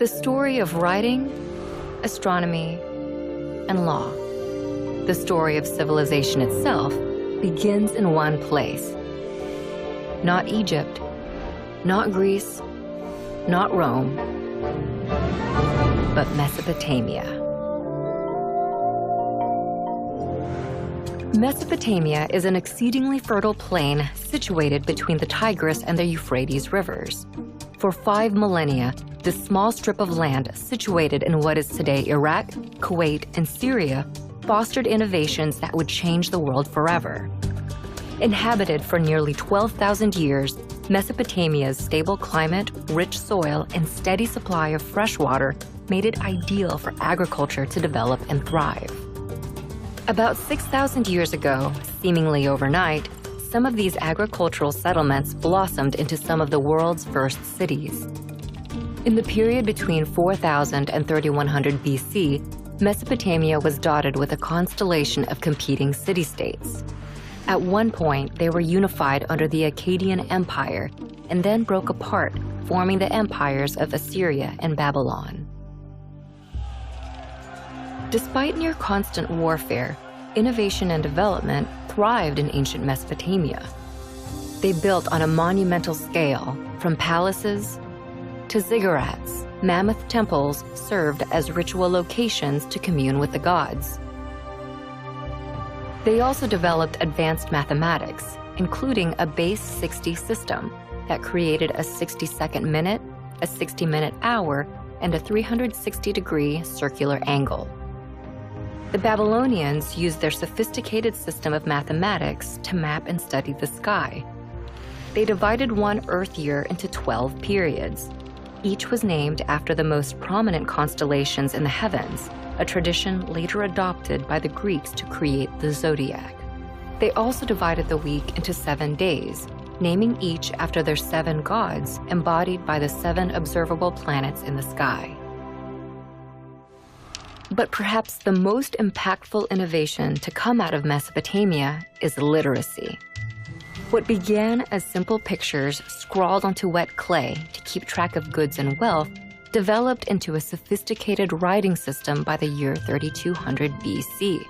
The story of writing, astronomy, and law. The story of civilization itself begins in one place. Not Egypt, not Greece, not Rome, but Mesopotamia. Mesopotamia is an exceedingly fertile plain situated between the Tigris and the Euphrates rivers. For 5 millennia, this small strip of land situated in what is today Iraq, Kuwait, and Syria fostered innovations that would change the world forever. Inhabited for nearly 12,000 years, Mesopotamia's stable climate, rich soil, and steady supply of fresh water made it ideal for agriculture to develop and thrive. About 6,000 years ago, seemingly overnight, some of these agricultural settlements blossomed into some of the world's first cities. In the period between 4000 and 3100 BC, Mesopotamia was dotted with a constellation of competing city-states. At one point, they were unified under the Akkadian Empire and then broke apart, forming the empires of Assyria and Babylon. Despite near constant warfare, innovation and development thrived in ancient Mesopotamia. They built on a monumental scale, from palaces to ziggurats. Mammoth temples served as ritual locations to commune with the gods. They also developed advanced mathematics, including a base 60 system that created a 60-second minute, a 60-minute hour, and a 360-degree circular angle. The Babylonians used their sophisticated system of mathematics to map and study the sky. They divided one Earth year into 12 periods. Each was named after the most prominent constellations in the heavens, a tradition later adopted by the Greeks to create the zodiac. They also divided the week into 7 days, naming each after their 7 gods embodied by the 7 observable planets in the sky. But perhaps the most impactful innovation to come out of Mesopotamia is literacy. What began as simple pictures scrawled onto wet clay to keep track of goods and wealth developed into a sophisticated writing system by the year 3200 BC.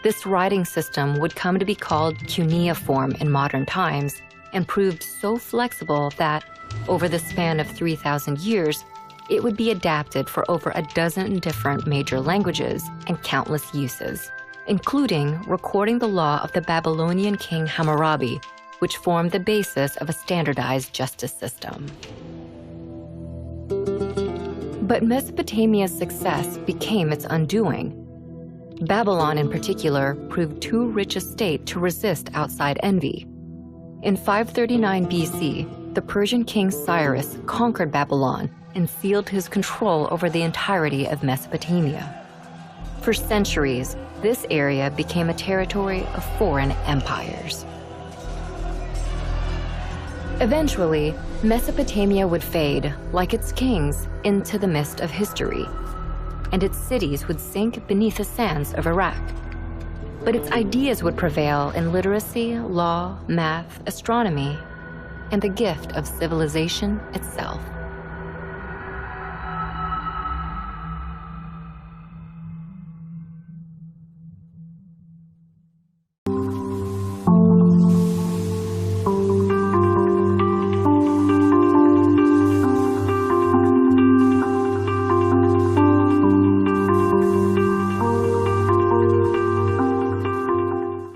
This writing system would come to be called cuneiform in modern times and proved so flexible that, over the span of 3,000 years, it would be adapted for over a dozen different major languages and countless uses, including recording the law of the Babylonian king Hammurabi, which formed the basis of a standardized justice system. But Mesopotamia's success became its undoing. Babylon, in particular, proved too rich a state to resist outside envy. In 539 BC, the Persian king Cyrus conquered Babylon and sealed his control over the entirety of Mesopotamia. For centuries, this area became a territory of foreign empires. Eventually, Mesopotamia would fade, like its kings, into the mist of history, and its cities would sink beneath the sands of Iraq. But its ideas would prevail in literacy, law, math, astronomy, and the gift of civilization itself.